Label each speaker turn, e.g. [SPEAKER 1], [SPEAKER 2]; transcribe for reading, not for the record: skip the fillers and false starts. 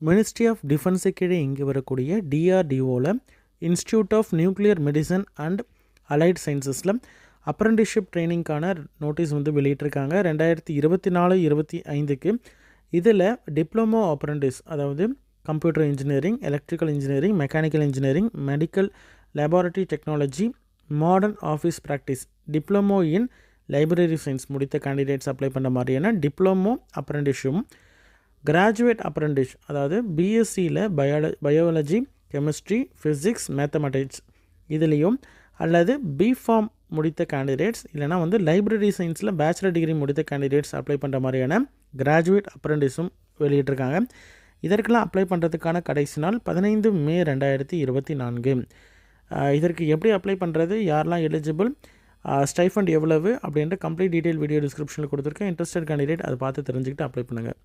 [SPEAKER 1] Ministry of defence கீழே இங்கே வரக்கூடிய டிஆர்டிஓவில் Institute of Nuclear Medicine and Allied சயின்சஸில் அப்ரெண்டிஸ்ஷிப் ட்ரைனிங்க்கான நோட்டீஸ் வந்து வெளியிட்டிருக்காங்க 2024-25க்கு. இதில் டிப்ளமோ அப்ரெண்டிஸ், அதாவது computer engineering, electrical engineering, mechanical engineering, medical laboratory technology, modern office practice, diploma in library science முடித்த கேண்டிடேட்ஸ் அப்ளை பண்ண மாதிரியான டிப்ளமோ அப்ரெண்டிஷும், கிராஜுவேட் அப்ரெண்டிஸ், அதாவது பிஎஸ்சியில் பயாலஜி, கெமிஸ்ட்ரி, ஃபிசிக்ஸ், மேத்தமெட்டிக்ஸ் இதுலேயும், அல்லது பிஃபார்ம் முடித்த கேண்டிடேட்ஸ், இல்லைனா வந்து லைப்ரரி சயின்ஸில் பேச்சுலர் டிகிரி முடித்த கேண்டிடேட்ஸ் அப்ளை பண்ணுற மாதிரியான கிராஜுவேட் அப்ரெண்டிஸும் வெளியிட்டிருக்காங்க. இதற்கெல்லாம் அப்ளை பண்ணுறதுக்கான கடைசி நாள் 15 மே 2024. இதற்கு எப்படி அப்ளை பண்ணுறது, யாரெல்லாம் எலிஜிபிள், ஸ்டைஃபண்ட் எவ்வளவு அப்படின்ற கம்ப்ளீட் டீட்டெயில் வீடியோ டிஸ்கிரிப்ஷனில் கொடுத்துருக்கேன். இன்ட்ரெஸ்டட் கேண்டிடேட் அதை பார்த்து தெரிஞ்சுக்கிட்டு அப்ளை பண்ணுங்கள்.